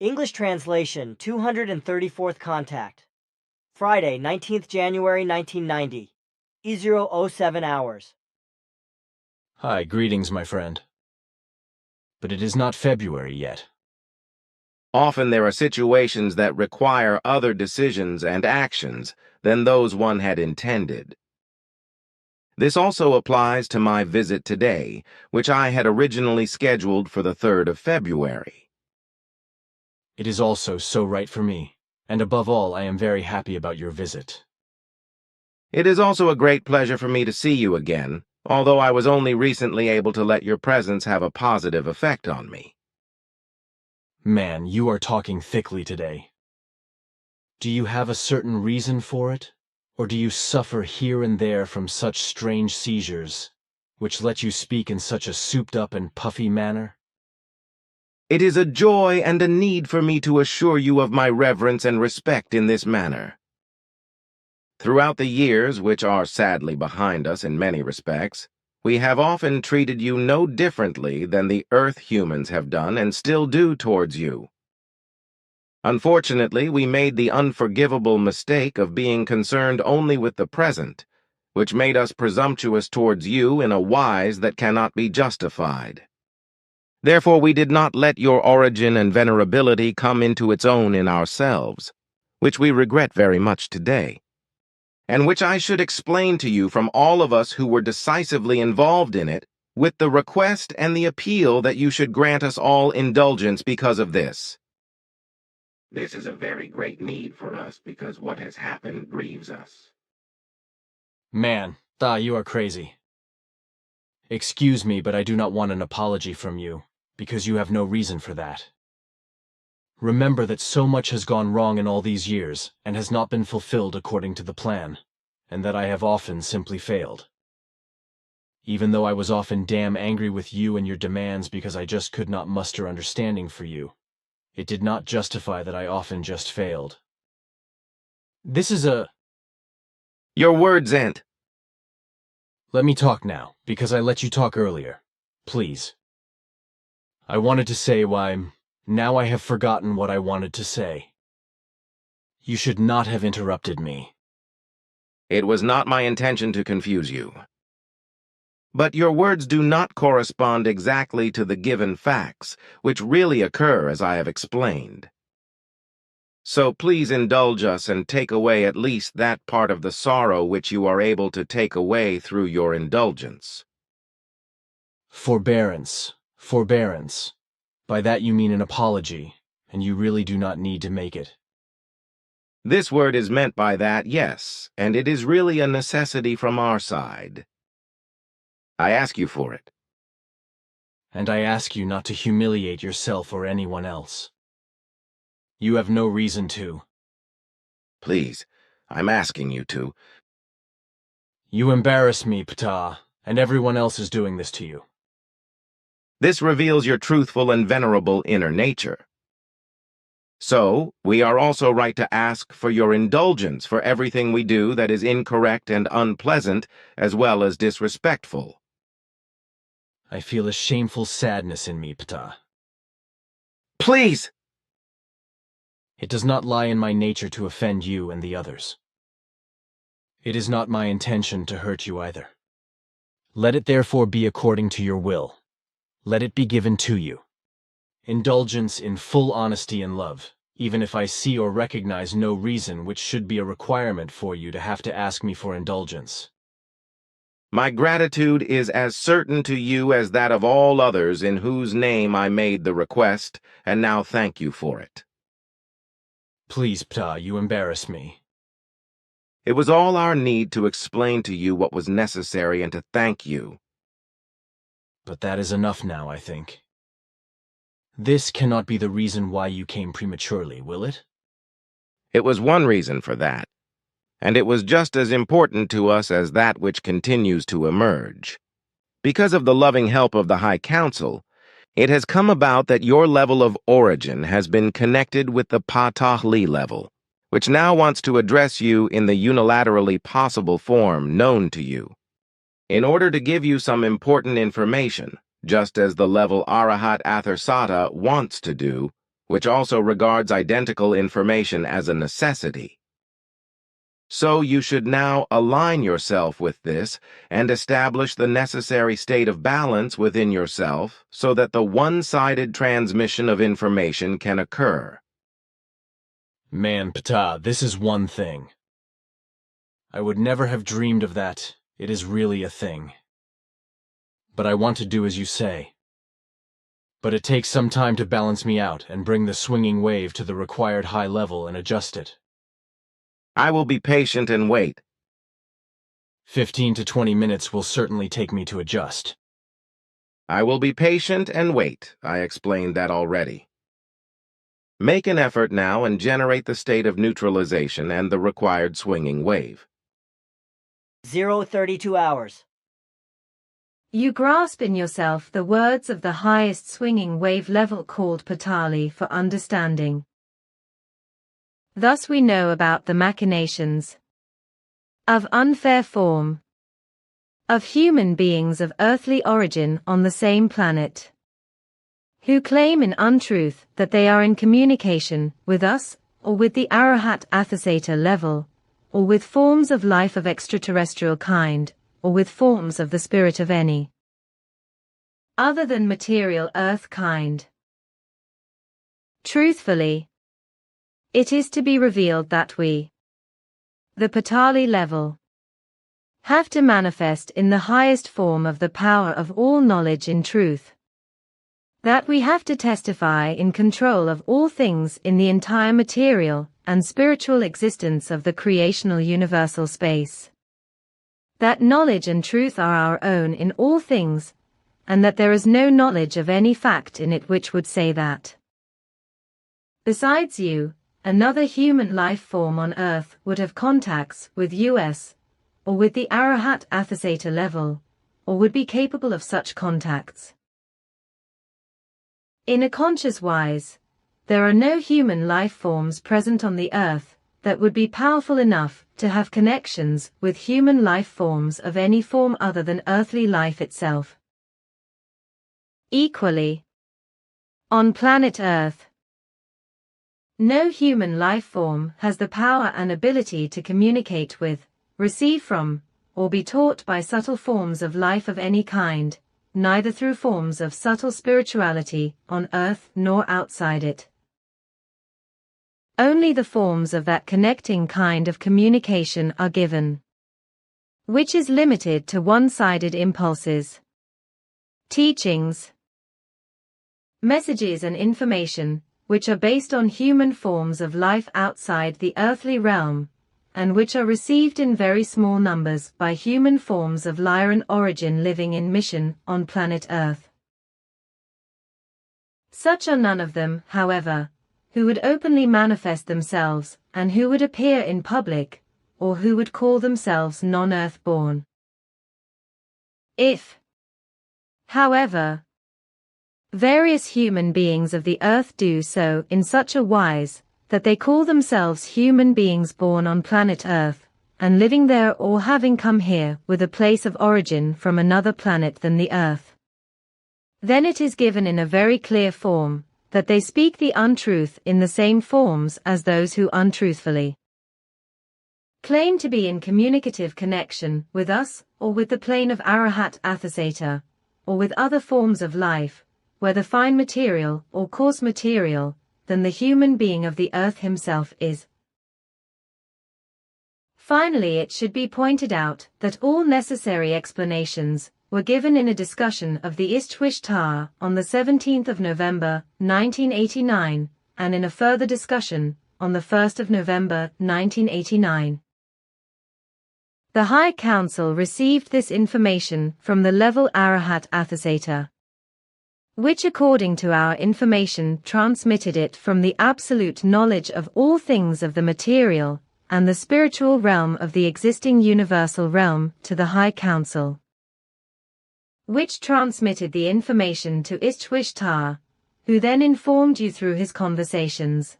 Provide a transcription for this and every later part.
English translation 234th contact. Friday, 19th January 1990. E007 hours. Hi, greetings, my friend. But it is not February yet. Often there are situations that require other decisions and actions than those one had intended. This also applies to my visit today, which I had originally scheduled for the 3rd of February. It is also so right for me, and above all, I am very happy about your visit. It is also a great pleasure for me to see you again, although I was only recently able to let your presence have a positive effect on me. Man, you are talking thickly today. Do you have a certain reason for it? Or do you suffer here and there from such strange seizures, which let you speak in such a souped-up and puffy manner? It is a joy and a need for me to assure you of my reverence and respect in this manner. Throughout the years, which are sadly behind us in many respects, we have often treated you no differently than the Earth humans have done and still do towards you. Unfortunately, we made the unforgivable mistake of being concerned only with the present, which made us presumptuous towards you in a wise that cannot be justified. Therefore, we did not let your origin and venerability come into its own in ourselves, which we regret very much today, and which I should explain to you from all of us who were decisively involved in it, with the request and the appeal that you should grant us all indulgence because of this. This is a very great need for us because what has happened grieves us. Man, Ptaah, you are crazy. Excuse me, but I do not want an apology from you, because you have no reason for that. Remember that so much has gone wrong in all these years, and has not been fulfilled according to the plan, and that I have often simply failed. Even though I was often damn angry with you and your demands because I just could not muster understanding for you, it did not justify that I often just failed. This is a... Your words end. Let me talk now, because I let you talk earlier. Please. I wanted to say why, now I have forgotten what I wanted to say. You should not have interrupted me. It was not my intention to confuse you. But your words do not correspond exactly to the given facts, which really occur as I have explained. So please indulge us and take away at least that part of the sorrow which you are able to take away through your indulgence. Forbearance. Forbearance. By that you mean an apology, and you really do not need to make it. This word is meant by that, yes, and it is really a necessity from our side. I ask you for it. And I ask you not to humiliate yourself or anyone else. You have no reason to. Please, I'm asking you to. You embarrass me, Ptaah, and everyone else is doing this to you. This reveals your truthful and venerable inner nature. So, we are also right to ask for your indulgence for everything we do that is incorrect and unpleasant, as well as disrespectful. I feel a shameful sadness in me, Ptaah. Please! It does not lie in my nature to offend you and the others. It is not my intention to hurt you either. Let it therefore be according to your will. Let it be given to you. Indulgence in full honesty and love, even if I see or recognize no reason which should be a requirement for you to have to ask me for indulgence. My gratitude is as certain to you as that of all others in whose name I made the request, and now thank you for it. Please, Ptaah, you embarrass me. It was all our need to explain to you what was necessary and to thank you. But that is enough now, I think. This cannot be the reason why you came prematurely, will it? It was one reason for that, and it was just as important to us as that which continues to emerge. Because of the loving help of the High Council, it has come about that your level of origin has been connected with the Ptaah level, which now wants to address you in the unilaterally possible form known to you. In order to give you some important information, just as the level Arahat Athersata wants to do, which also regards identical information as a necessity. So you should now align yourself with this and establish the necessary state of balance within yourself so that the one-sided transmission of information can occur. Man, Ptaah, this is one thing. I would never have dreamed of that. It is really a thing. But I want to do as you say. But it takes some time to balance me out and bring the swinging wave to the required high level and adjust it. I will be patient and wait. 15 to 20 minutes will certainly take me to adjust. I will be patient and wait. I explained that already. Make an effort now and generate the state of neutralization and the required swinging wave. 0:32 hours. You grasp in yourself the words of the highest swinging wave level called Ptaah for understanding. Thus we know about the machinations of unfair form of human beings of earthly origin on the same planet, who claim in untruth that they are in communication with us, or with the Arahat Athasata level, or with forms of life of extraterrestrial kind, or with forms of the spirit of any other than material earth kind. Truthfully, it is to be revealed that we, the Ptaah level, have to manifest in the highest form of the power of all knowledge in truth. That we have to testify in control of all things in the entire material and spiritual existence of the creational universal space. That knowledge and truth are our own in all things, and that there is no knowledge of any fact in it which would say that, besides you, another human life form on Earth would have contacts with us, or with the Arahat Athasata level, or would be capable of such contacts. In a conscious wise, there are no human life forms present on the Earth that would be powerful enough to have connections with human life forms of any form other than earthly life itself. Equally, on planet Earth, no human life form has the power and ability to communicate with, receive from, or be taught by subtle forms of life of any kind, neither through forms of subtle spirituality on Earth nor outside it. Only the forms of that connecting kind of communication are given, which is limited to one-sided impulses, teachings, messages and information, which are based on human forms of life outside the earthly realm, and which are received in very small numbers by human forms of Lyran origin living in mission on planet Earth. Such are none of them, however, who would openly manifest themselves, and who would appear in public, or who would call themselves non-Earth born. If, however, various human beings of the Earth do so in such a wise that they call themselves human beings born on planet Earth, and living there or having come here with a place of origin from another planet than the Earth, then it is given in a very clear form that they speak the untruth in the same forms as those who untruthfully claim to be in communicative connection with us, or with the plane of Arahat Athasata, or with other forms of life, whether fine material or coarse material, than the human being of the Earth himself is. Finally, it should be pointed out that all necessary explanations were given in a discussion of the Ptaah on the 17th of November, 1989, and in a further discussion on the 1st of November, 1989. The High Council received this information from the level Arahat Athasata, which according to our information transmitted it from the absolute knowledge of all things of the material and the spiritual realm of the existing universal realm to the High Council, which transmitted the information to Ptaah, who then informed you through his conversations.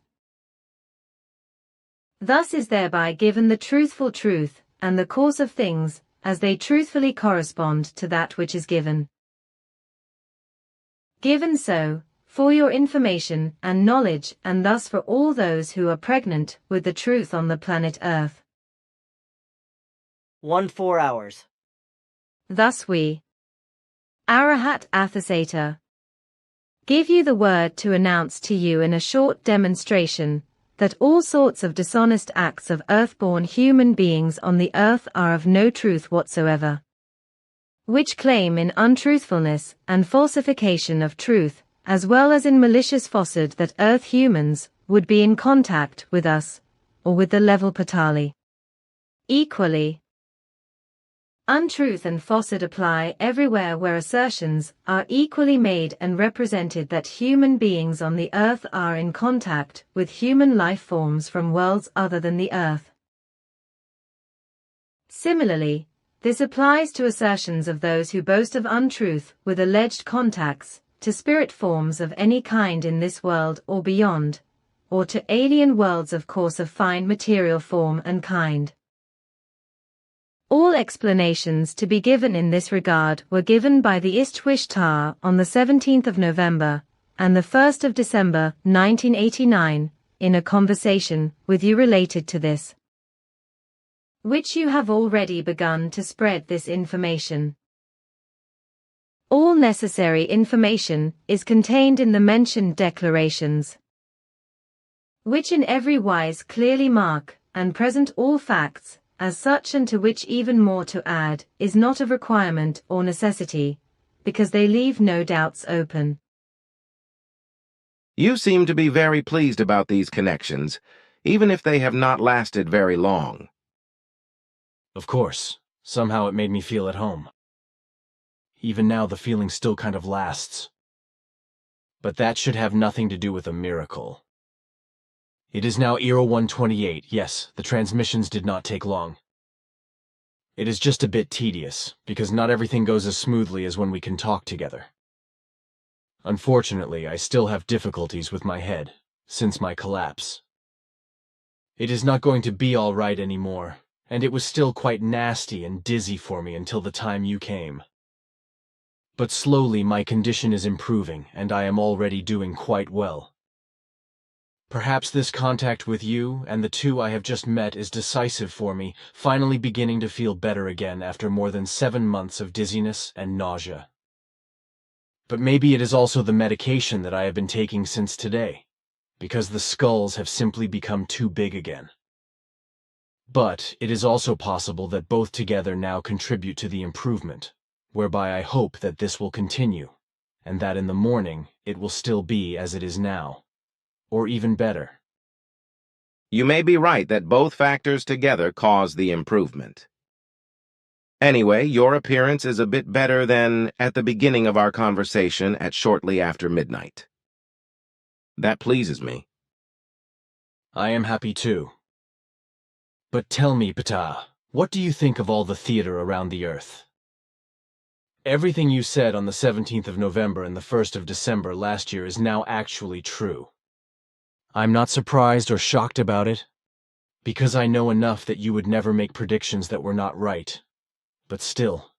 Thus is thereby given the truthful truth and the course of things, as they truthfully correspond to that which is given. Given so, for your information and knowledge, and thus for all those who are pregnant with the truth on the planet Earth. 4 hours. Thus we, Arahat Athasata, give you the word to announce to you in a short demonstration that all sorts of dishonest acts of earthborn human beings on the earth are of no truth whatsoever, which claim in untruthfulness and falsification of truth, as well as in malicious falsehood that earth humans would be in contact with us, or with the level Ptaah. Equally, untruth and falsehood apply everywhere where assertions are equally made and represented that human beings on the earth are in contact with human life forms from worlds other than the earth. Similarly, this applies to assertions of those who boast of untruth with alleged contacts to spirit forms of any kind in this world or beyond, or to alien worlds of course of fine material form and kind. All explanations to be given in this regard were given by the Ptaah on the 17th of November and the 1st of December 1989 in a conversation with you related to this, which you have already begun to spread this information. All necessary information is contained in the mentioned declarations, which in every wise clearly mark and present all facts as such, and to which even more to add is not of requirement or necessity, because they leave no doubts open. You seem to be very pleased about these connections, even if they have not lasted very long. Of course, somehow it made me feel at home. Even now the feeling still kind of lasts. But that should have nothing to do with a miracle. It is now Era 128. Yes, the transmissions did not take long. It is just a bit tedious, because not everything goes as smoothly as when we can talk together. Unfortunately, I still have difficulties with my head, since my collapse. It is not going to be all right anymore, and it was still quite nasty and dizzy for me until the time you came. But slowly my condition is improving, and I am already doing quite well. Perhaps this contact with you and the two I have just met is decisive for me, finally beginning to feel better again after more than 7 months of dizziness and nausea. But maybe it is also the medication that I have been taking since today, because the skulls have simply become too big again. But it is also possible that both together now contribute to the improvement, whereby I hope that this will continue, and that in the morning it will still be as it is now. Or even better. You may be right that both factors together cause the improvement. Anyway, your appearance is a bit better than at the beginning of our conversation at shortly after midnight. That pleases me. I am happy too. But tell me, Ptaah, what do you think of all the theater around the earth? Everything you said on the 17th of November and the 1st of December last year is now actually true. I'm not surprised or shocked about it, because I know enough that you would never make predictions that were not right. But still,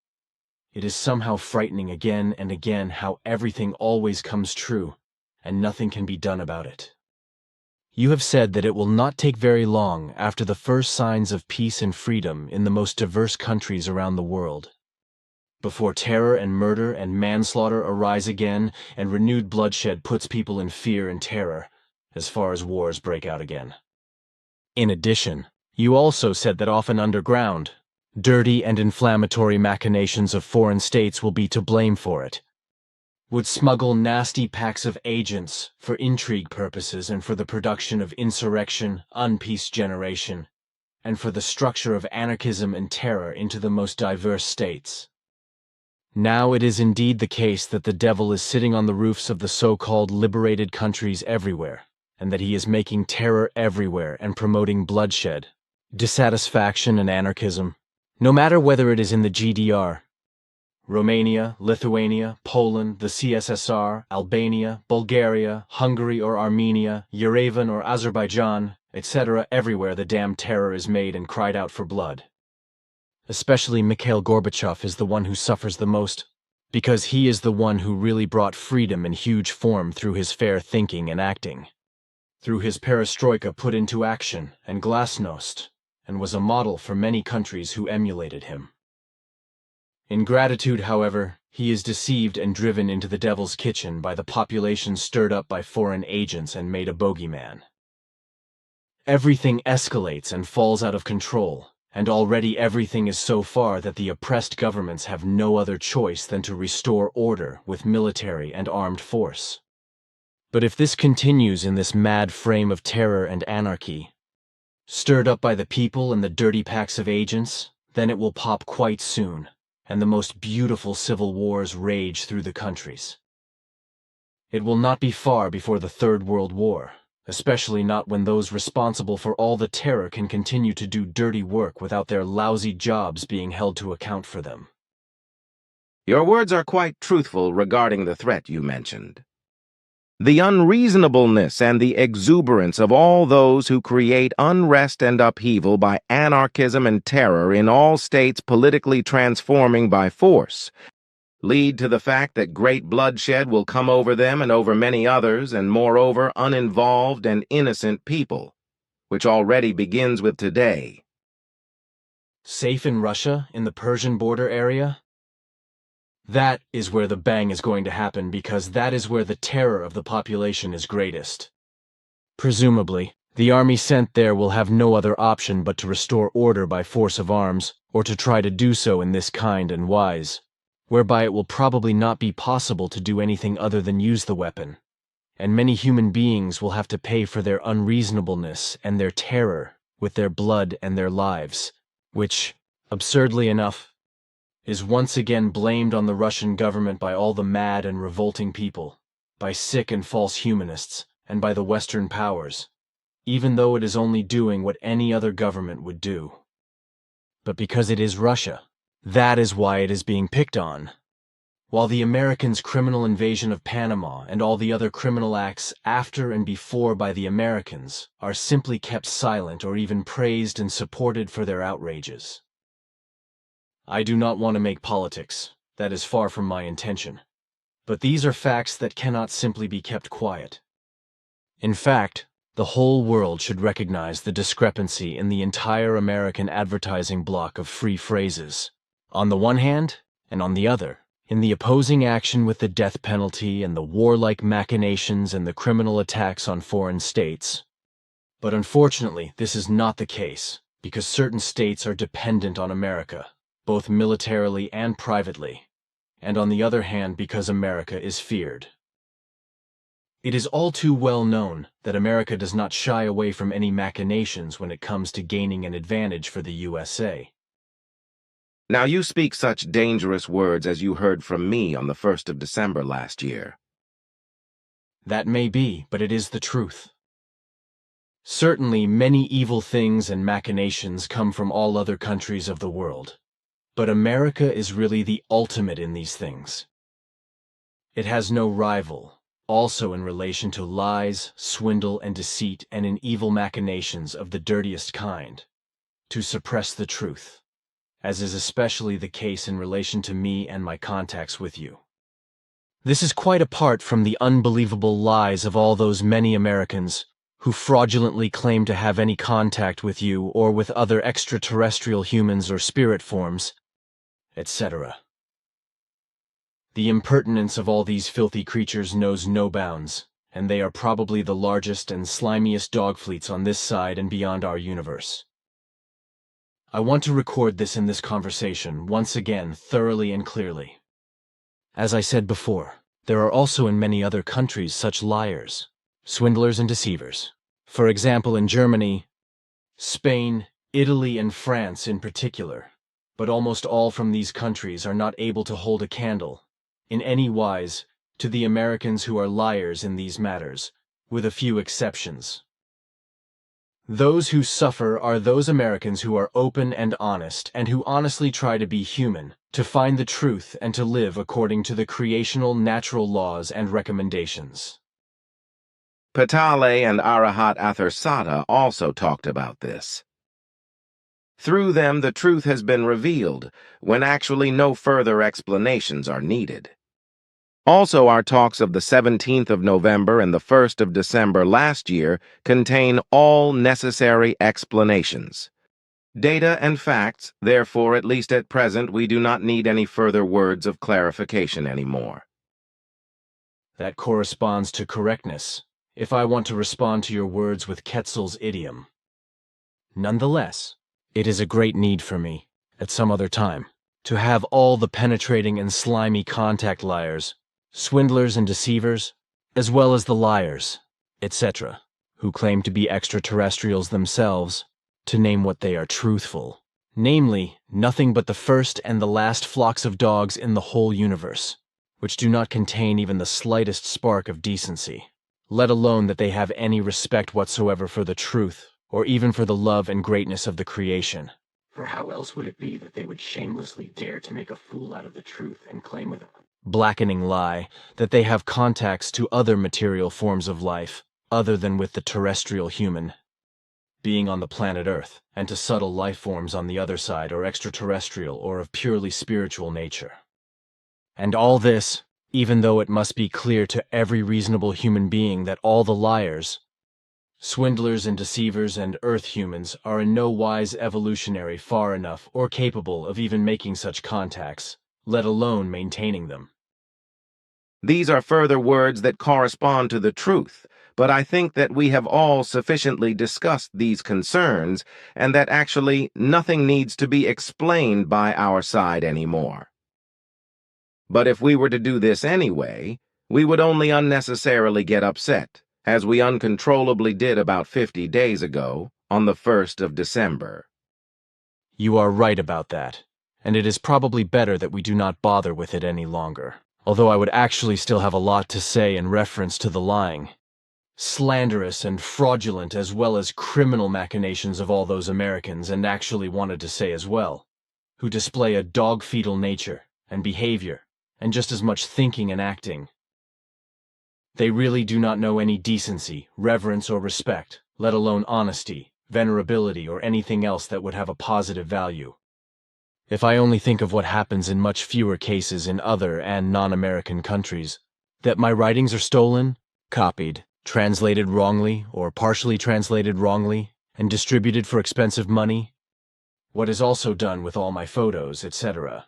it is somehow frightening again and again how everything always comes true, and nothing can be done about it. You have said that it will not take very long after the first signs of peace and freedom in the most diverse countries around the world, before terror and murder and manslaughter arise again and renewed bloodshed puts people in fear and terror, as far as wars break out again. In addition, you also said that often underground, dirty and inflammatory machinations of foreign states will be to blame for it, would smuggle nasty packs of agents for intrigue purposes and for the production of insurrection, unpeace generation, and for the structure of anarchism and terror into the most diverse states. Now it is indeed the case that the devil is sitting on the roofs of the so-called liberated countries everywhere, and that he is making terror everywhere and promoting bloodshed, dissatisfaction and anarchism, no matter whether it is in the GDR, Romania, Lithuania, Poland, the CSSR, Albania, Bulgaria, Hungary or Armenia, Yerevan or Azerbaijan, etc. Everywhere the damned terror is made and cried out for blood. Especially Mikhail Gorbachev is the one who suffers the most, because he is the one who really brought freedom in huge form through his fair thinking and acting, through his perestroika put into action and glasnost, and was a model for many countries who emulated him. In gratitude, however, he is deceived and driven into the devil's kitchen by the population stirred up by foreign agents and made a bogeyman. Everything escalates and falls out of control, and already everything is so far that the oppressed governments have no other choice than to restore order with military and armed force. But if this continues in this mad frame of terror and anarchy, stirred up by the people and the dirty packs of agents, then it will pop quite soon, and the most beautiful civil wars rage through the countries. It will not be far before the Third World War, especially not when those responsible for all the terror can continue to do dirty work without their lousy jobs being held to account for them. Your words are quite truthful regarding the threat you mentioned. The unreasonableness and the exuberance of all those who create unrest and upheaval by anarchism and terror in all states politically transforming by force lead to the fact that great bloodshed will come over them and over many others, and moreover uninvolved and innocent people, which already begins with today. Safe in Russia, in the Persian border area? That is where the bang is going to happen, because that is where the terror of the population is greatest. Presumably, the army sent there will have no other option but to restore order by force of arms, or to try to do so in this kind and wise, whereby it will probably not be possible to do anything other than use the weapon, and many human beings will have to pay for their unreasonableness and their terror with their blood and their lives, which, absurdly enough, is once again blamed on the Russian government by all the mad and revolting people, by sick and false humanists, and by the Western powers, even though it is only doing what any other government would do. But because it is Russia, that is why it is being picked on. While the Americans' criminal invasion of Panama and all the other criminal acts after and before by the Americans are simply kept silent or even praised and supported for their outrages. I do not want to make politics. That is far from my intention. But these are facts that cannot simply be kept quiet. In fact, the whole world should recognize the discrepancy in the entire American advertising block of free phrases, on the one hand, and on the other, in the opposing action with the death penalty and the warlike machinations and the criminal attacks on foreign states. But unfortunately, this is not the case, because certain states are dependent on America, both militarily and privately, and on the other hand because America is feared. It is all too well known that America does not shy away from any machinations when it comes to gaining an advantage for the USA. Now you speak such dangerous words as you heard from me on the 1st of December last year. That may be, but it is the truth. Certainly many evil things and machinations come from all other countries of the world. But America is really the ultimate in these things. It has no rival, also in relation to lies, swindle, and deceit, and in evil machinations of the dirtiest kind, to suppress the truth, as is especially the case in relation to me and my contacts with you. This is quite apart from the unbelievable lies of all those many Americans who fraudulently claim to have any contact with you or with other extraterrestrial humans or spirit forms, etc. The impertinence of all these filthy creatures knows no bounds, and they are probably the largest and slimiest dog fleets on this side and beyond our universe. I want to record this in this conversation once again thoroughly and clearly. As I said before, there are also in many other countries such liars, swindlers and deceivers. For example, in Germany, Spain, Italy, and France in particular. But almost all from these countries are not able to hold a candle, in any wise, to the Americans who are liars in these matters, with a few exceptions. Those who suffer are those Americans who are open and honest, and who honestly try to be human, to find the truth and to live according to the creational natural laws and recommendations. Ptaah and Arahat Athersata also talked about this. Through them, the truth has been revealed, when actually no further explanations are needed. Also, our talks of the 17th of November and the 1st of December last year contain all necessary explanations. Data and facts, therefore, at least at present, we do not need any further words of clarification anymore. That corresponds to correctness, if I want to respond to your words with Quetzal's idiom. Nonetheless, it is a great need for me, at some other time, to have all the penetrating and slimy contact liars, swindlers and deceivers, as well as the liars, etc., who claim to be extraterrestrials themselves, to name what they are truthful, namely, nothing but the first and the last flocks of dogs in the whole universe, which do not contain even the slightest spark of decency, let alone that they have any respect whatsoever for the truth, or even for the love and greatness of the creation. For how else would it be that they would shamelessly dare to make a fool out of the truth and claim with it? Blackening lie that they have contacts to other material forms of life, other than with the terrestrial human, being on the planet Earth, and to subtle life forms on the other side or extraterrestrial or of purely spiritual nature. And all this, even though it must be clear to every reasonable human being that all the liars, swindlers and deceivers and Earth humans are in no wise evolutionary far enough or capable of even making such contacts, let alone maintaining them. These are further words that correspond to the truth, but I think that we have all sufficiently discussed these concerns, and that actually nothing needs to be explained by our side anymore. But if we were to do this anyway, we would only unnecessarily get upset, as we uncontrollably did about 50 days ago, on the 1st of December. You are right about that, and it is probably better that we do not bother with it any longer, although I would actually still have a lot to say in reference to the lying, slanderous and fraudulent as well as criminal machinations of all those Americans, and actually wanted to say as well, who display a dog-fetal nature and behavior, and just as much thinking and acting. They really do not know any decency, reverence, or respect, let alone honesty, venerability, or anything else that would have a positive value. If I only think of what happens in much fewer cases in other and non-American countries, that my writings are stolen, copied, translated wrongly, or partially translated wrongly, and distributed for expensive money, what is also done with all my photos, etc.,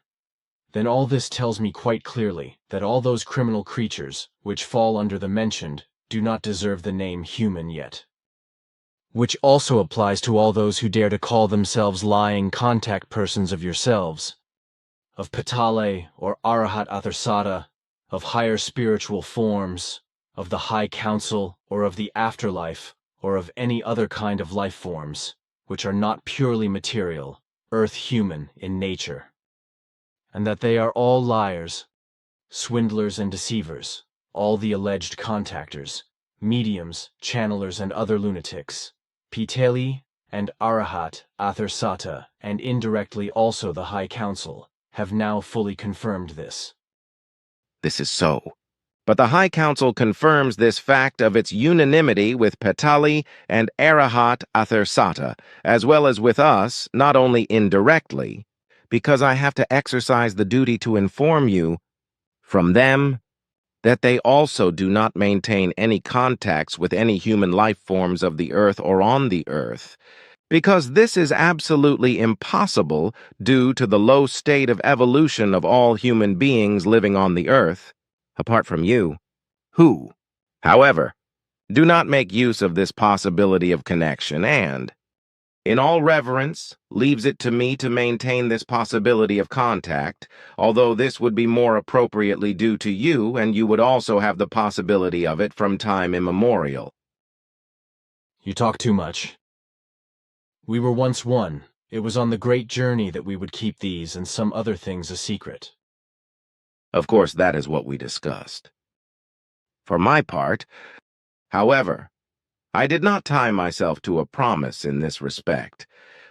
then all this tells me quite clearly that all those criminal creatures, which fall under the mentioned, do not deserve the name human yet. Which also applies to all those who dare to call themselves lying contact persons of yourselves, of Ptaah or Arahat Athersata, of higher spiritual forms, of the High Council, or of the afterlife, or of any other kind of life forms, which are not purely material, earth-human in nature. And that they are all liars, swindlers and deceivers, all the alleged contactors, mediums, channelers, and other lunatics, Ptaah and Arahat Athersata, and indirectly also the High Council, have now fully confirmed this. This is so. But the High Council confirms this fact of its unanimity with Ptaah and Arahat Athersata, as well as with us, not only indirectly, because I have to exercise the duty to inform you, from them, that they also do not maintain any contacts with any human life forms of the Earth or on the Earth, because this is absolutely impossible due to the low state of evolution of all human beings living on the Earth, apart from you, who, however, do not make use of this possibility of connection and, in all reverence, leaves it to me to maintain this possibility of contact, although this would be more appropriately due to you, and you would also have the possibility of it from time immemorial. You talk too much. We were once one. It was on the great journey that we would keep these and some other things a secret. Of course, that is what we discussed. For my part, however, I did not tie myself to a promise in this respect,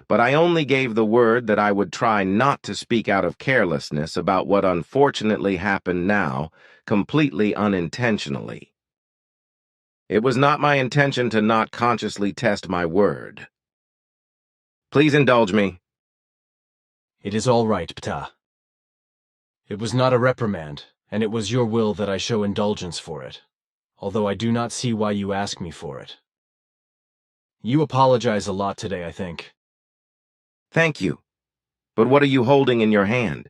but I only gave the word that I would try not to speak out of carelessness about what unfortunately happened now, completely unintentionally. It was not my intention to not consciously test my word. Please indulge me. It is all right, Ptaah. It was not a reprimand, and it was your will that I show indulgence for it, although I do not see why you ask me for it. You apologize a lot today, I think. Thank you. But what are you holding in your hand?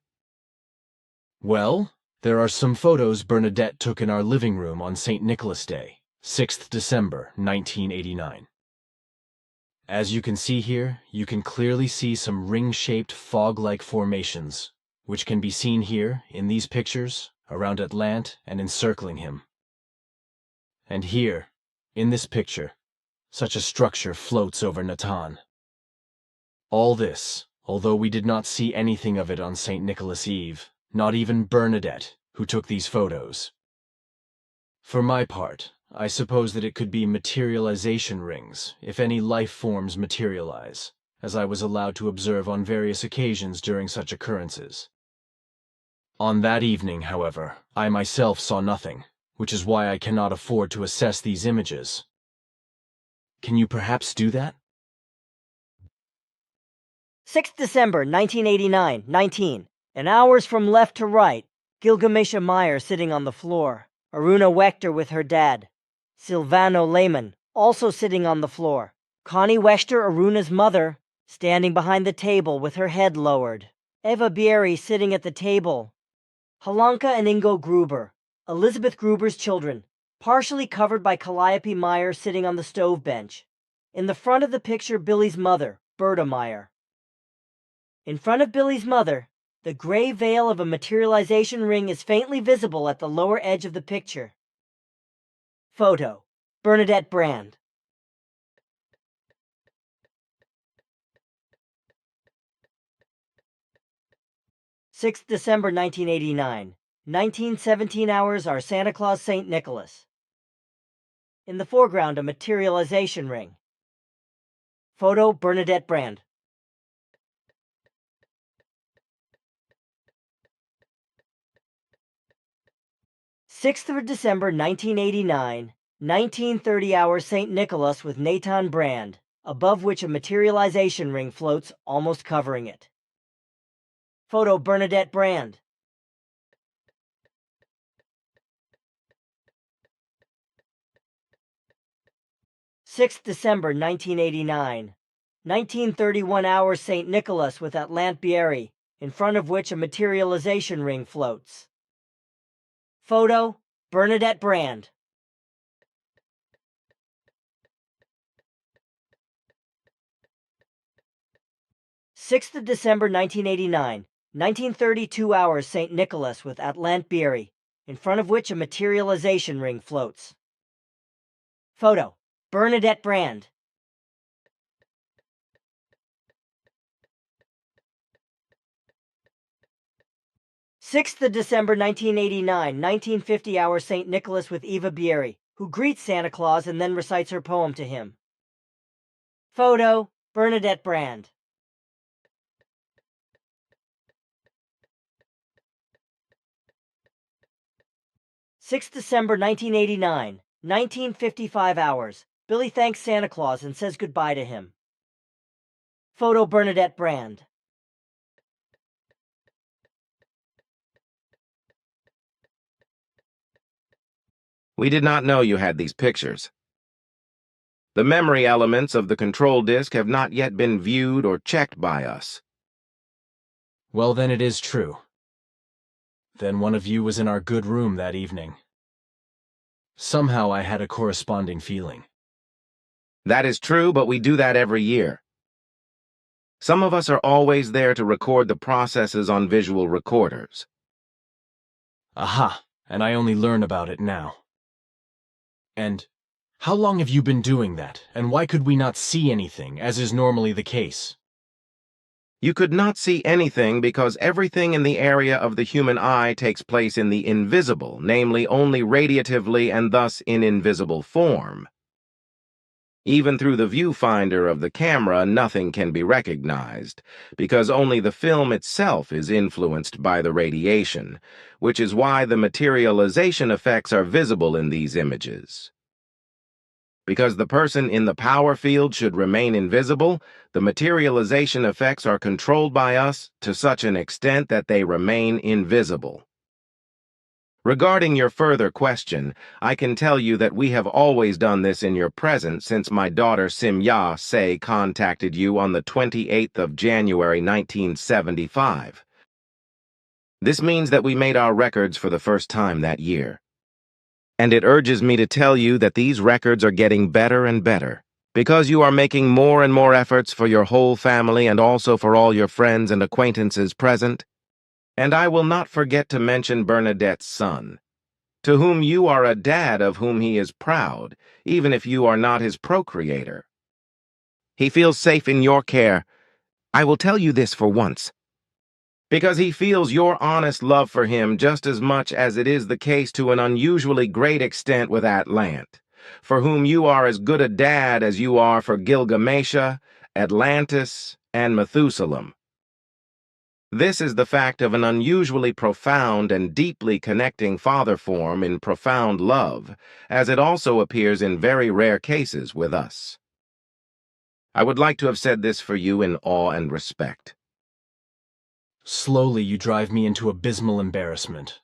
Well, there are some photos Bernadette took in our living room on St. Nicholas Day, 6th December, 1989. As you can see here, you can clearly see some ring-shaped fog-like formations, which can be seen here, in these pictures, around Atlant and encircling him. And here, in this picture, such a structure floats over Natan. All this, although we did not see anything of it on St. Nicholas Eve, not even Bernadette, who took these photos. For my part, I suppose that it could be materialization rings, if any life forms materialize, as I was allowed to observe on various occasions during such occurrences. On that evening, however, I myself saw nothing, which is why I cannot afford to assess these images. Can you perhaps do that? 6th December 1989, 19. In hours from left to right, Gilgamesha Meyer sitting on the floor, Aruna Wechter with her dad, Silvano Lehman also sitting on the floor, Connie Wechter, Aruna's mother, standing behind the table with her head lowered, Eva Bieri sitting at the table, Halanka and Ingo Gruber, Elizabeth Gruber's children, partially covered by Calliope Meyer sitting on the stove bench. In the front of the picture, Billy's mother, Berta Meyer. In front of Billy's mother, the gray veil of a materialization ring is faintly visible at the lower edge of the picture. Photo: Bernadette Brand. "6th December 1989, 1917 hours are Santa Claus St. Nicholas. In the foreground, a materialization ring. Photo: Bernadette Brand. 6th of December 1989, 1930 hours St. Nicholas with Nathan Brand, above which a materialization ring floats, almost covering it. Photo: Bernadette Brand. 6th December 1989, 1931 hours St. Nicholas with Atlant Bieri, in front of which a materialization ring floats. Photo: Bernadette Brand. 6th of December 1989, 1932 hours St. Nicholas with Atlant Bieri, in front of which a materialization ring floats. Photo: Bernadette Brand. 6th of December 1989, 1950 hours St. Nicholas with Eva Bieri, who greets Santa Claus and then recites her poem to him. Photo: Bernadette Brand. 6th December 1989, 1955 hours. Billy thanks Santa Claus and says goodbye to him. Photo: Bernadette Brand. 'We did not know you had these pictures. The memory elements of the control disk have not yet been viewed or checked by us. Well, then it is true. Then one of you was in our good room that evening. Somehow I had a corresponding feeling. That is true, but we do that every year. Some of us are always there to record the processes on visual recorders. Aha, and I only learn about it now. And how long have you been doing that, and why could we not see anything, as is normally the case? You could not see anything because everything in the area of the human eye takes place in the invisible, namely only radiatively and thus in invisible form. Even through the viewfinder of the camera, nothing can be recognized, because only the film itself is influenced by the radiation, which is why the materialization effects are visible in these images. Because the person in the power field should remain invisible, the materialization effects are controlled by us to such an extent that they remain invisible. Regarding your further question, I can tell you that we have always done this in your presence since my daughter Simya Se contacted you on the 28th of January 1975. This means that we made our records for the first time that year. And it urges me to tell you that these records are getting better and better, because you are making more and more efforts for your whole family and also for all your friends and acquaintances present. And I will not forget to mention Bernadette's son, to whom you are a dad of whom he is proud, even if you are not his procreator. He feels safe in your care. I will tell you this for once, because he feels your honest love for him just as much as it is the case to an unusually great extent with Atlant, for whom you are as good a dad as you are for Gilgamesha, Atlantis, and Methuselah. This is the fact of an unusually profound and deeply connecting father form in profound love, as it also appears in very rare cases with us. I would like to have said this for you in awe and respect. Slowly you drive me into abysmal embarrassment.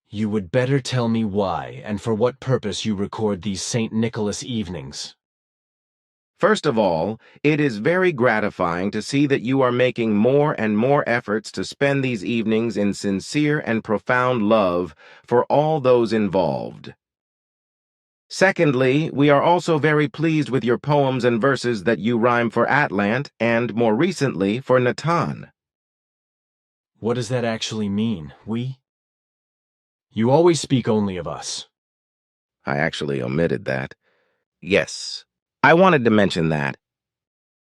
You would better tell me why and for what purpose you record these St. Nicholas evenings. First of all, it is very gratifying to see that you are making more and more efforts to spend these evenings in sincere and profound love for all those involved. Secondly, we are also very pleased with your poems and verses that you rhyme for Atlant and, more recently, for Natan. What does that actually mean, we? You always speak only of us. I actually omitted that. Yes, I wanted to mention that.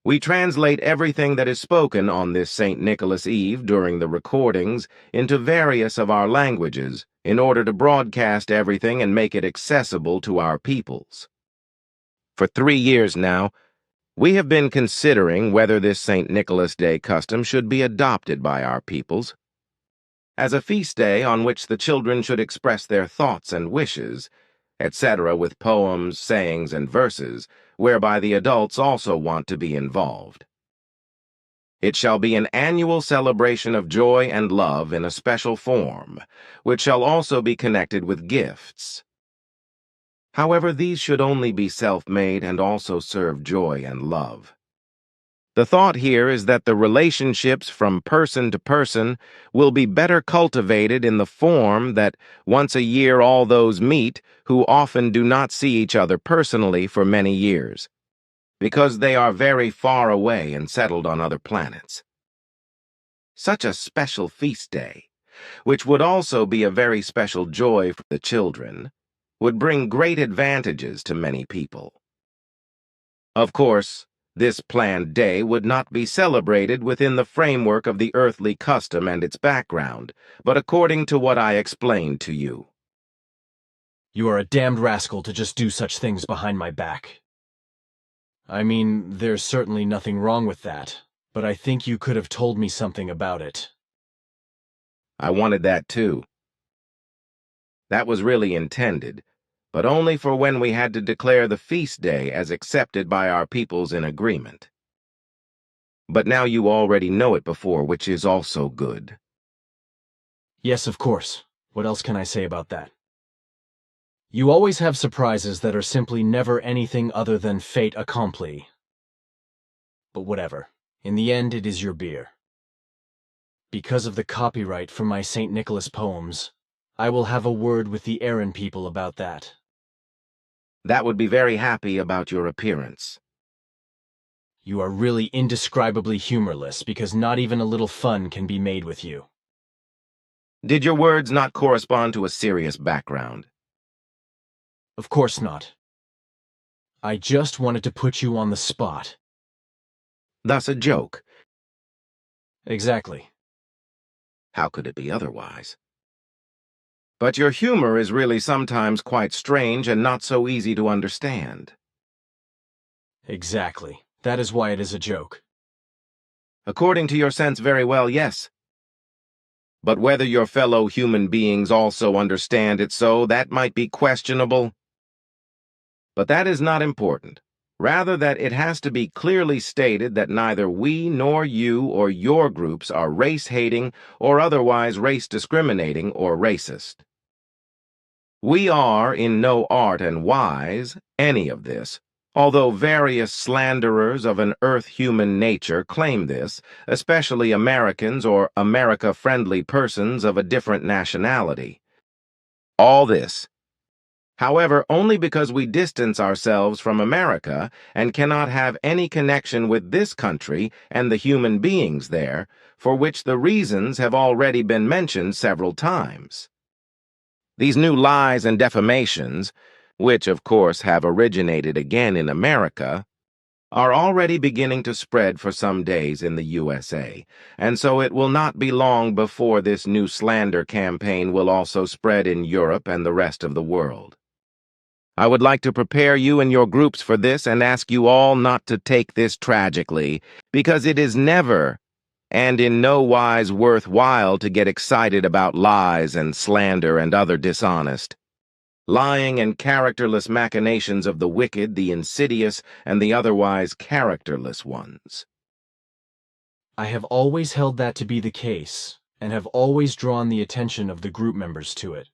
We translate everything that is spoken on this St. Nicholas Eve during the recordings into various of our languages in order to broadcast everything and make it accessible to our peoples. For 3 years now, we have been considering whether this St. Nicholas Day custom should be adopted by our peoples as a feast day on which the children should express their thoughts and wishes, etc., with poems, sayings, and verses, whereby the adults also want to be involved. It shall be an annual celebration of joy and love in a special form, which shall also be connected with gifts. However, these should only be self-made and also serve joy and love. The thought here is that the relationships from person to person will be better cultivated in the form that once a year all those meet who often do not see each other personally for many years, because they are very far away and settled on other planets. Such a special feast day, which would also be a very special joy for the children, would bring great advantages to many people. Of course, this planned day would not be celebrated within the framework of the earthly custom and its background, but according to what I explained to you. You are a damned rascal to just do such things behind my back. I mean, there's certainly nothing wrong with that, but I think you could have told me something about it. I wanted that too. That was really intended, but only for when we had to declare the feast day as accepted by our peoples in agreement. But now you already know it before, which is also good. Yes, of course. What else can I say about that? You always have surprises that are simply never anything other than fait accompli. But whatever. In the end, it is your beer. Because of the copyright for my St. Nicholas poems, I will have a word with the Aaron people about that. That would be very happy about your appearance. You are really indescribably humorless because not even a little fun can be made with you. Did your words not correspond to a serious background? Of course not. I just wanted to put you on the spot. Thus a joke. Exactly. How could it be otherwise? But your humor is really sometimes quite strange and not so easy to understand. Exactly. That is why it is a joke. According to your sense, very well, yes. But whether your fellow human beings also understand it so, that might be questionable. But that is not important. Rather, that it has to be clearly stated that neither we nor you or your groups are race-hating or otherwise race-discriminating or racist. We are in no art and wise any of this, although various slanderers of an earth-human nature claim this, especially Americans or America-friendly persons of a different nationality. All this, however, only because we distance ourselves from America and cannot have any connection with this country and the human beings there, for which the reasons have already been mentioned several times. These new lies and defamations, which of course have originated again in America, are already beginning to spread for some days in the USA, and so it will not be long before this new slander campaign will also spread in Europe and the rest of the world. I would like to prepare you and your groups for this and ask you all not to take this tragically, because it is never and in no wise worthwhile to get excited about lies and slander and other dishonest, lying and characterless machinations of the wicked, the insidious, and the otherwise characterless ones. I have always held that to be the case, and have always drawn the attention of the group members to it.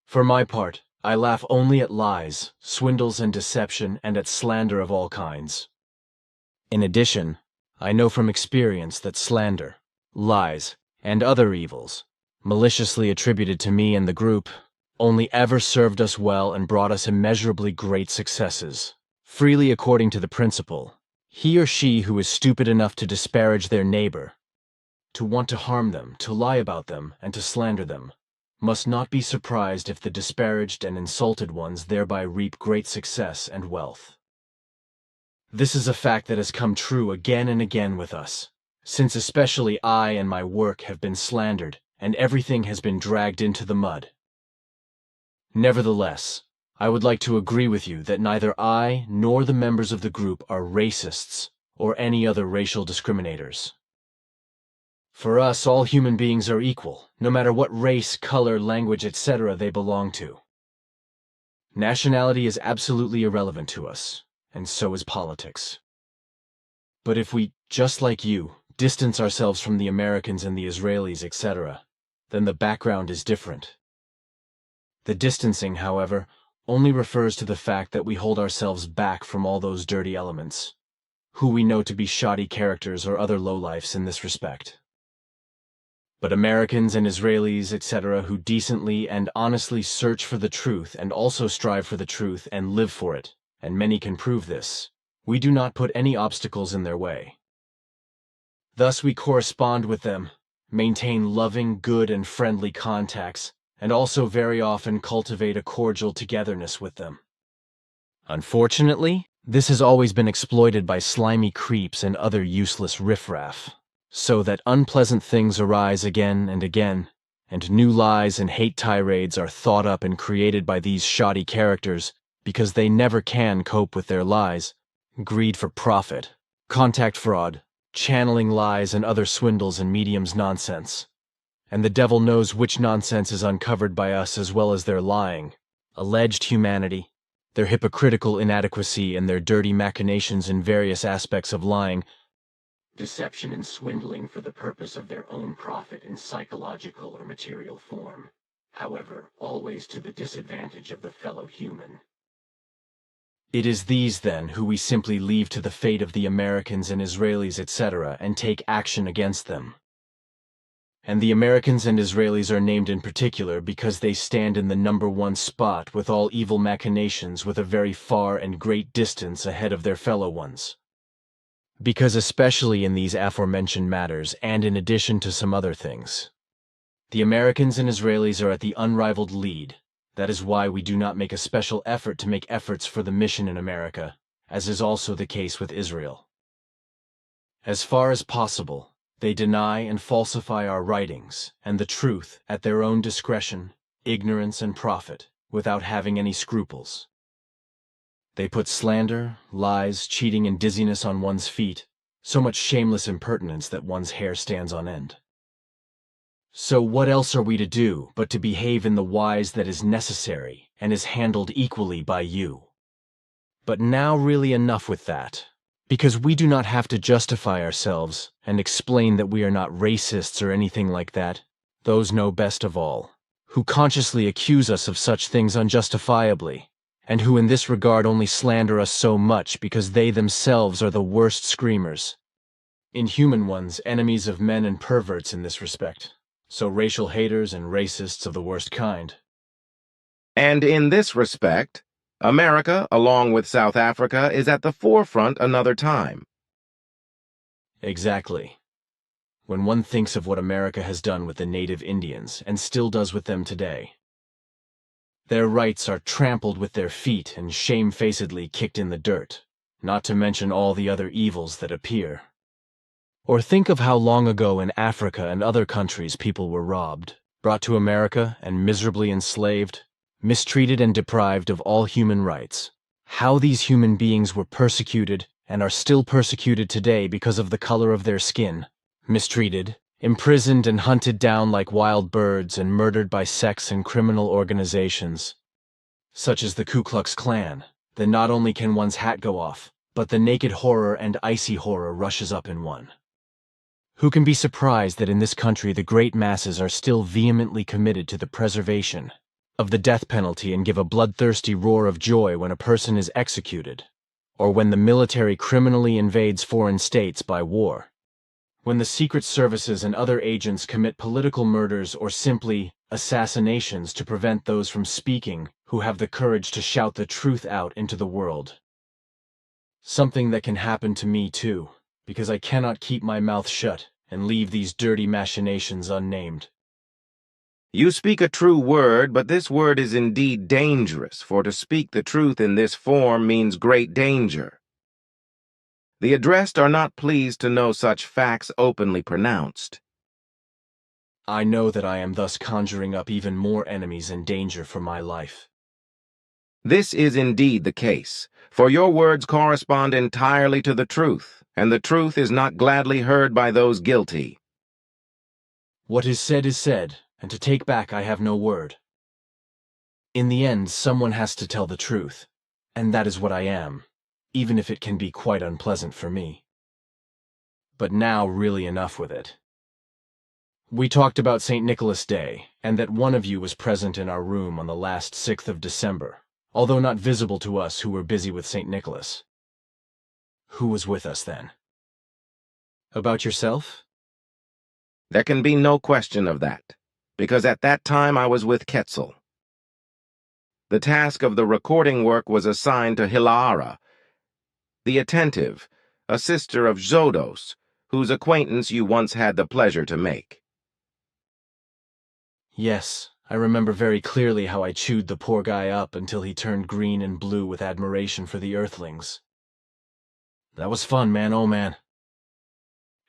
For my part, I laugh only at lies, swindles and deception, and at slander of all kinds. In addition, I know from experience that slander, lies, and other evils, maliciously attributed to me and the group, only ever served us well and brought us immeasurably great successes, freely according to the principle, he or she who is stupid enough to disparage their neighbor, to want to harm them, to lie about them, and to slander them, must not be surprised if the disparaged and insulted ones thereby reap great success and wealth. This is a fact that has come true again and again with us, since especially I and my work have been slandered and everything has been dragged into the mud. Nevertheless, I would like to agree with you that neither I nor the members of the group are racists or any other racial discriminators. For us, all human beings are equal, no matter what race, color, language, etc. they belong to. Nationality is absolutely irrelevant to us, and so is politics. But if we, just like you, distance ourselves from the Americans and the Israelis, etc., then the background is different. The distancing, however, only refers to the fact that we hold ourselves back from all those dirty elements, who we know to be shoddy characters or other lowlifes in this respect. But Americans and Israelis, etc., who decently and honestly search for the truth and also strive for the truth and live for it, and many can prove this, we do not put any obstacles in their way. Thus we correspond with them, maintain loving, good, and friendly contacts, and also very often cultivate a cordial togetherness with them. Unfortunately, this has always been exploited by slimy creeps and other useless riffraff, so that unpleasant things arise again and again, and new lies and hate tirades are thought up and created by these shoddy characters because they never can cope with their lies, greed for profit, contact fraud, channeling lies and other swindles and mediums nonsense. And the devil knows which nonsense is uncovered by us as well as their lying, alleged humanity, their hypocritical inadequacy and their dirty machinations in various aspects of lying, Deception and swindling for the purpose of their own profit in psychological or material form, however, always to the disadvantage of the fellow human. It is these, then, who we simply leave to the fate of the Americans and Israelis, etc., and take action against them. And the Americans and Israelis are named in particular because they stand in the #1 spot with all evil machinations with a very far and great distance ahead of their fellow ones. Because especially in these aforementioned matters, and in addition to some other things, the Americans and Israelis are at the unrivaled lead. That is why we do not make a special effort to make efforts for the mission in America, as is also the case with Israel. As far as possible, they deny and falsify our writings and the truth at their own discretion, ignorance, and profit, without having any scruples. They put slander, lies, cheating, and dizziness on one's feet, so much shameless impertinence that one's hair stands on end. So what else are we to do but to behave in the wise that is necessary and is handled equally by you. But now really enough with that, because we do not have to justify ourselves and explain that we are not racists or anything like that. Those know best of all, who consciously accuse us of such things unjustifiably, and who in this regard only slander us so much because they themselves are the worst screamers. Inhuman ones, enemies of men and perverts in this respect, so racial haters and racists of the worst kind. And in this respect, America, along with South Africa, is at the forefront another time. Exactly. When one thinks of what America has done with the native Indians, and still does with them today. Their rights are trampled with their feet and shamefacedly kicked in the dirt, not to mention all the other evils that appear. Or think of how long ago in Africa and other countries people were robbed, brought to America and miserably enslaved, mistreated and deprived of all human rights. How these human beings were persecuted and are still persecuted today because of the color of their skin, mistreated, imprisoned and hunted down like wild birds and murdered by sects and criminal organizations, such as the Ku Klux Klan. Then not only can one's hat go off, but the naked horror and icy horror rushes up in one. Who can be surprised that in this country the great masses are still vehemently committed to the preservation of the death penalty and give a bloodthirsty roar of joy when a person is executed, or when the military criminally invades foreign states by war, when the secret services and other agents commit political murders or simply assassinations to prevent those from speaking who have the courage to shout the truth out into the world. Something that can happen to me too, because I cannot keep my mouth shut and leave these dirty machinations unnamed. You speak a true word, but this word is indeed dangerous, for to speak the truth in this form means great danger. The addressed are not pleased to know such facts openly pronounced. I know that I am thus conjuring up even more enemies and danger for my life. This is indeed the case, for your words correspond entirely to the truth, and the truth is not gladly heard by those guilty. What is said, and to take back I have no word. In the end, someone has to tell the truth, and that is what I am, even if it can be quite unpleasant for me. But now really enough with it. We talked about St. Nicholas Day, and that one of you was present in our room on the last 6th of December, although not visible to us who were busy with St. Nicholas. Who was with us then? About yourself? There can be no question of that, because at that time I was with Quetzal. The task of the recording work was assigned to Hilaara, the attentive, a sister of Zodos, whose acquaintance you once had the pleasure to make. Yes, I remember very clearly how I chewed the poor guy up until he turned green and blue with admiration for the Earthlings. That was fun, man, oh man.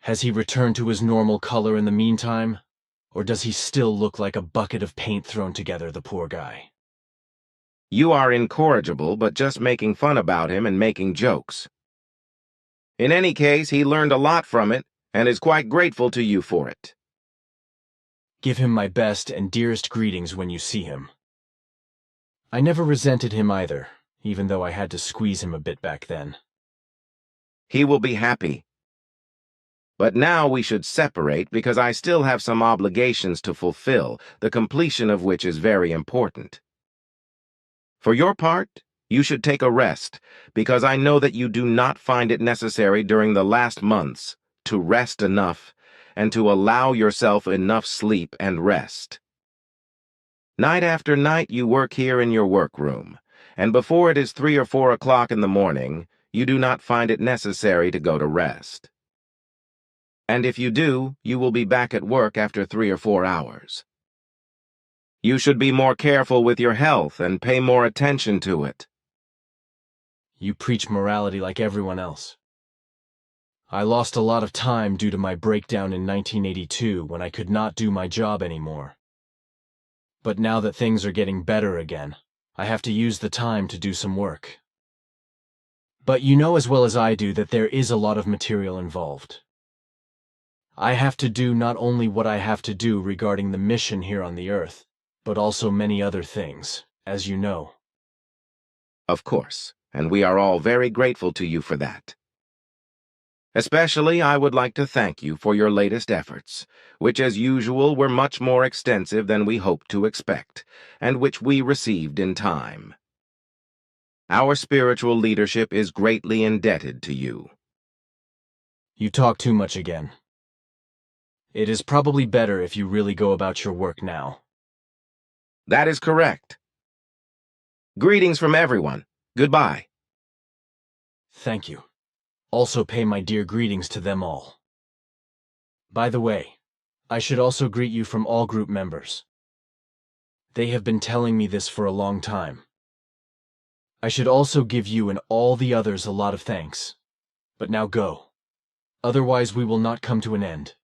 Has he returned to his normal color in the meantime? Or does he still look like a bucket of paint thrown together, the poor guy? You are incorrigible, but just making fun about him and making jokes. In any case, he learned a lot from it, and is quite grateful to you for it. Give him my best and dearest greetings when you see him. I never resented him either, even though I had to squeeze him a bit back then. He will be happy. But now we should separate because I still have some obligations to fulfill, the completion of which is very important. For your part, you should take a rest, because I know that you do not find it necessary during the last months to rest enough and to allow yourself enough sleep and rest. Night after night you work here in your workroom, and before it is 3 or 4 o'clock in the morning, you do not find it necessary to go to rest. And if you do, you will be back at work after 3 or 4 hours. You should be more careful with your health and pay more attention to it. You preach morality like everyone else. I lost a lot of time due to my breakdown in 1982 when I could not do my job anymore. But now that things are getting better again, I have to use the time to do some work. But you know as well as I do that there is a lot of material involved. I have to do not only what I have to do regarding the mission here on the Earth, but also many other things, as you know. Of course, and we are all very grateful to you for that. Especially, I would like to thank you for your latest efforts, which as usual were much more extensive than we hoped to expect, and which we received in time. Our spiritual leadership is greatly indebted to you. You talk too much again. It is probably better if you really go about your work now. That is correct. Greetings from everyone. Goodbye. Thank you. Also pay my dear greetings to them all. By the way, I should also greet you from all group members. They have been telling me this for a long time. I should also give you and all the others a lot of thanks. But now go. Otherwise we will not come to an end.